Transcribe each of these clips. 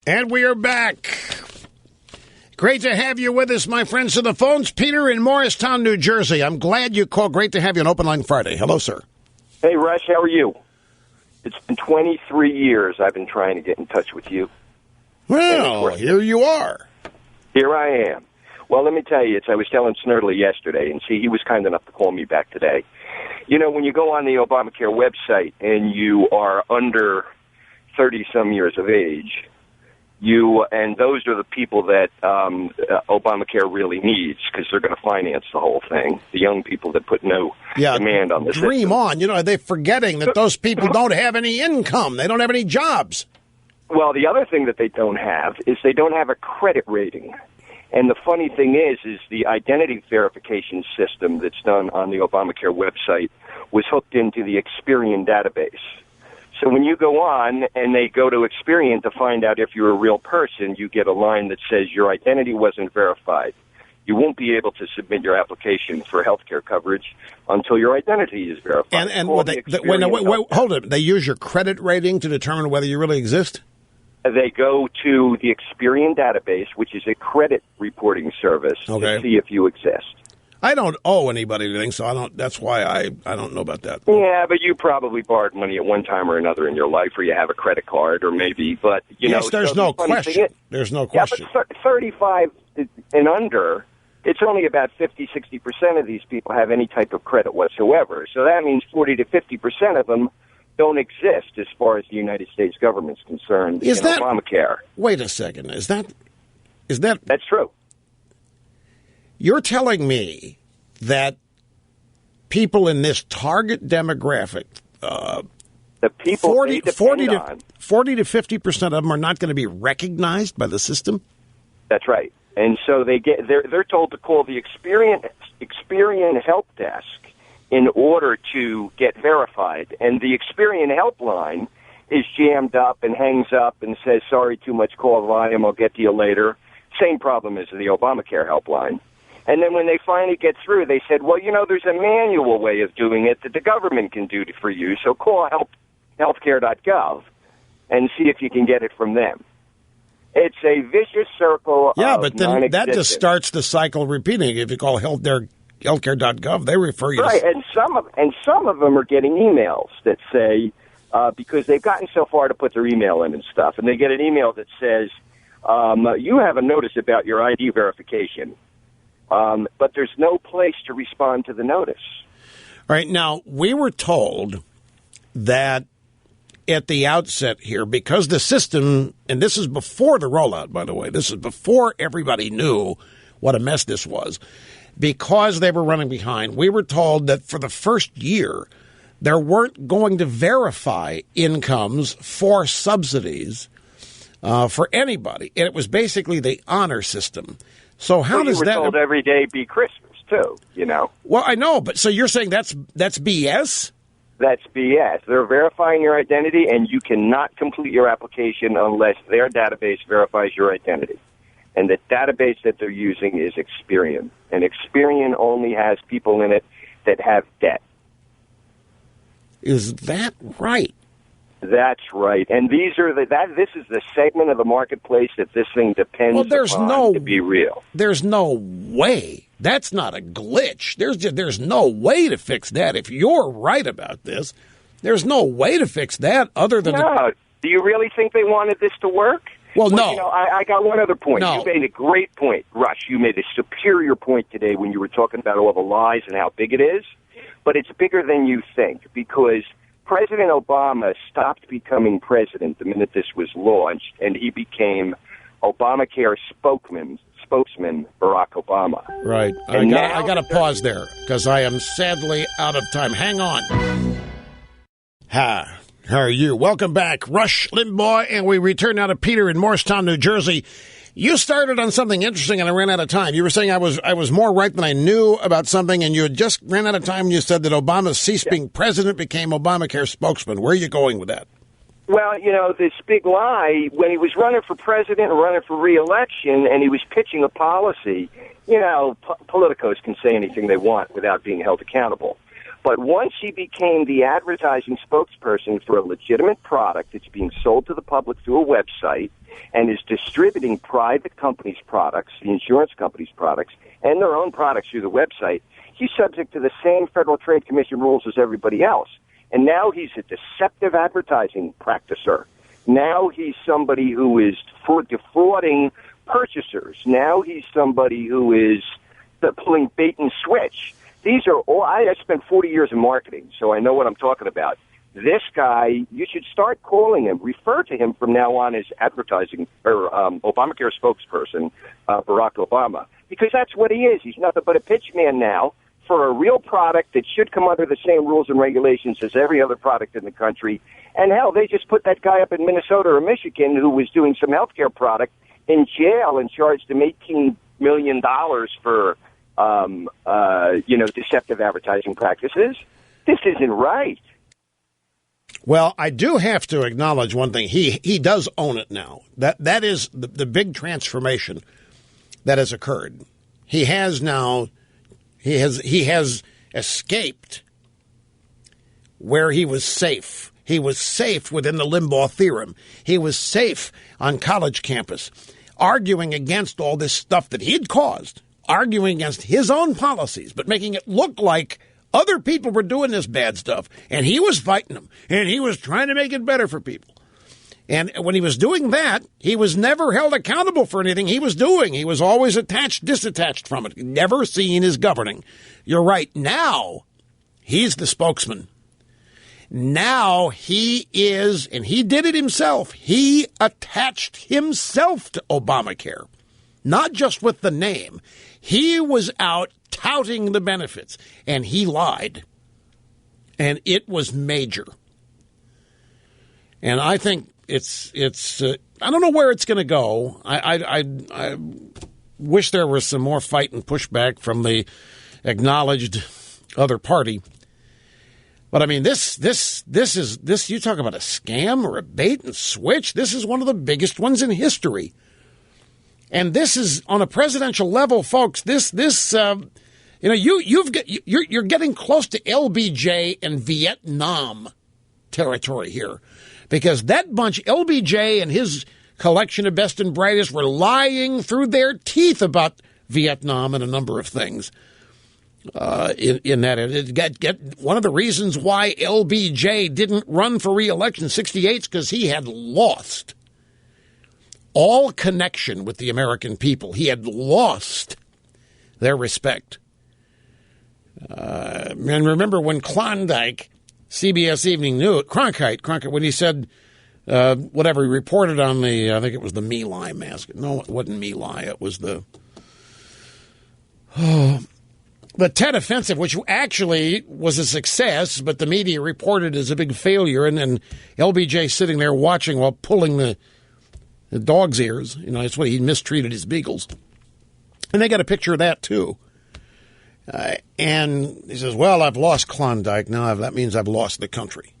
And we are back. Great to have you with us, my friends. To the phones, Peter in Morristown, New Jersey. I'm glad you called. Great to have you on Open Line Friday. Hello, sir. Hey, Rush, how are you? It's been 23 years I've been trying to get in touch with you. Well, here you are. Here I am. Well, let me tell you, I was telling Snerdley yesterday, and see, he was kind enough to call me back today. You know, when you go on the Obamacare website and you are under 30-some years of age, and those are the people that Obamacare really needs because they're going to finance the whole thing. The young people that put no demand on the dream system. On. You know, they're forgetting that those people don't have any income. They don't have any jobs. Well, the other thing that they don't have is they don't have a credit rating. And the funny thing is the identity verification system that's done on the Obamacare website was hooked into the Experian database. So when you go on and they go to Experian to find out if you're a real person, you get a line that says your identity wasn't verified. You won't be able to submit your application for health care coverage until your identity is verified. And hold it. They use your credit rating to determine whether you really exist? They go to the Experian database, which is a credit reporting service, to see if you exist. I don't owe anybody anything, so that's why I don't know about that. Yeah, but you probably borrowed money at one time or another in your life, or you have a credit card, or maybe. But there's no question. There's no question. Yeah, but 35 and under, it's only about 50-60% of these people have any type of credit whatsoever. So that means 40 to 50% of them don't exist as far as the United States government's concerned in Obamacare. Wait a second. Is that? That's true. You're telling me that people in this target demographic, the people 40 to 50% of them are not going to be recognized by the system? That's right. And so they're told to call the Experian help desk in order to get verified. And the Experian helpline is jammed up and hangs up and says, sorry, too much call volume, I'll get to you later. Same problem as the Obamacare helpline. And then when they finally get through, they said, well, there's a manual way of doing it that the government can do for you, so call healthcare.gov and see if you can get it from them. It's a vicious circle of but then that just starts the cycle repeating. If you call healthcare.gov, they refer you to... and some of them are getting emails that say, because they've gotten so far to put their email in and stuff, and they get an email that says, you have a notice about your ID verification. But there's no place to respond to the notice. All right. Now, we were told that at the outset here, because the system, and this is before the rollout, by the way, this is before everybody knew what a mess this was, because they were running behind, we were told that for the first year, they weren't going to verify incomes for subsidies for anybody. And it was basically the honor system. So how does that... You were told every day be Christmas, too, Well, I know, but so you're saying that's BS? That's BS. They're verifying your identity, and you cannot complete your application unless their database verifies your identity. And the database that they're using is Experian. And Experian only has people in it that have debt. Is that right? That's right. And these are this is the segment of the marketplace that this thing depends upon to be real. There's no way. That's not a glitch. There's no way to fix that. If you're right about this, there's no way to fix that other than... No. Do you really think they wanted this to work? Well, no. I got one other point. No. You made a great point, Rush. You made a superior point today when you were talking about all the lies and how big it is. But it's bigger than you think, because President Obama stopped becoming president the minute this was launched, and he became Obamacare spokesman Barack Obama. Right. I got to pause there because I am sadly out of time. Hang on. Hi. How are you? Welcome back. Rush Limbaugh, and we return now to Peter in Morristown, New Jersey. You started on something interesting, and I ran out of time. You were saying I was more right than I knew about something, and you had just ran out of time, and you said that Obama ceased being president, became Obamacare spokesman. Where are you going with that? Well, this big lie, when he was running for president and running for re-election, and he was pitching a policy, politicos can say anything they want without being held accountable. But once he became the advertising spokesperson for a legitimate product that's being sold to the public through a website and is distributing private companies' products, the insurance companies' products, and their own products through the website, he's subject to the same Federal Trade Commission rules as everybody else. And now he's a deceptive advertising practicer. Now he's somebody who is defrauding purchasers. Now he's somebody who is pulling bait and switch. These are all, I spent 40 years in marketing, so I know what I'm talking about. This guy, you should start calling him, refer to him from now on as advertising or Obamacare spokesperson, Barack Obama, because that's what he is. He's nothing but a pitch man now for a real product that should come under the same rules and regulations as every other product in the country. And hell, they just put that guy up in Minnesota or Michigan who was doing some healthcare product in jail and charged him $18 million for deceptive advertising practices. This isn't right. Well, I do have to acknowledge one thing. He does own it now. That is the big transformation that has occurred. He has escaped where he was safe. He was safe within the Limbaugh theorem. He was safe on college campus, arguing against all this stuff that he'd caused, arguing against his own policies, but making it look like other people were doing this bad stuff, and he was fighting them, and he was trying to make it better for people. And when he was doing that, he was never held accountable for anything he was doing. He was always disattached from it, never seen as governing. You're right. Now, he's the spokesman. Now he is, and he did it himself, he attached himself to Obamacare, not just with the name. He was out touting the benefits, and he lied. And it was major. And I think it's I don't know where it's going to go. I wish there was some more fight and pushback from the acknowledged other party. But I mean, this you talk about a scam or a bait and switch. This is one of the biggest ones in history. And this is on a presidential level, folks. You're getting close to LBJ and Vietnam territory here, because that bunch, LBJ and his collection of best and brightest, were lying through their teeth about Vietnam and a number of things. In that, one of the reasons why LBJ didn't run for re-election in '68 is because he had lost all connection with the American people. He had lost their respect. And remember when Klondike, CBS Evening News, Cronkite, when he said whatever he reported on the, I think it was the My Lai mask. No, it wasn't My Lai. It was the Tet Offensive, which actually was a success, but the media reported as a big failure. And then LBJ sitting there watching while pulling the dog's ears. You know, that's what he mistreated his beagles. And they got a picture of that, too. And he says, well, I've lost Klondike. Now that means I've lost the country.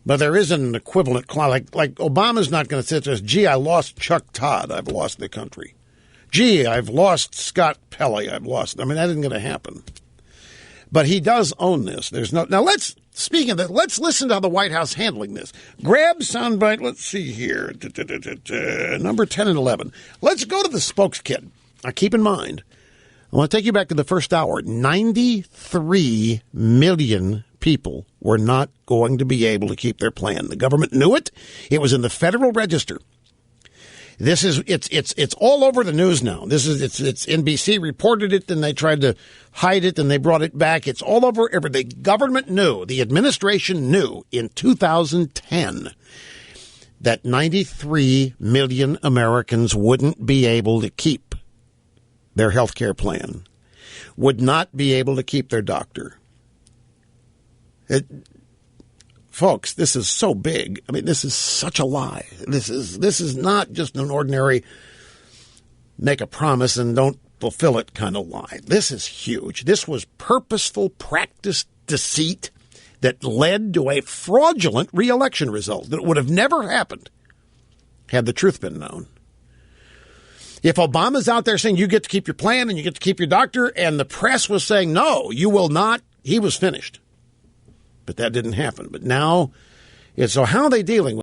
But there isn't an equivalent Klondike. Like Obama's not going to sit there and say, gee, I lost Chuck Todd. I've lost the country. Gee, I've lost Scott Pelley. I've lost. I mean, that isn't going to happen. But he does own this. There's no. Now, speaking of that, let's listen to how the White House handling this. Grab soundbite. Let's see here. Number 10 and 11. Let's go to the spokeskid. Now, keep in mind, I want to take you back to the first hour. 93 million people were not going to be able to keep their plan. The government knew it. It was in the Federal Register. This is it's all over the news now. It's NBC reported it, and they tried to hide it, and they brought it back. It's all over. The government knew, the administration knew in 2010 that 93 million Americans wouldn't be able to keep their health care plan, would not be able to keep their doctor. Folks, this is so big. I mean, this is such a lie. This is not just an ordinary make a promise and don't fulfill it kind of lie. This is huge. This was purposeful, practiced deceit that led to a fraudulent re-election result that would have never happened had the truth been known. If Obama's out there saying you get to keep your plan and you get to keep your doctor, and the press was saying, no, you will not he was finished. But that didn't happen. But now, so how are they dealing with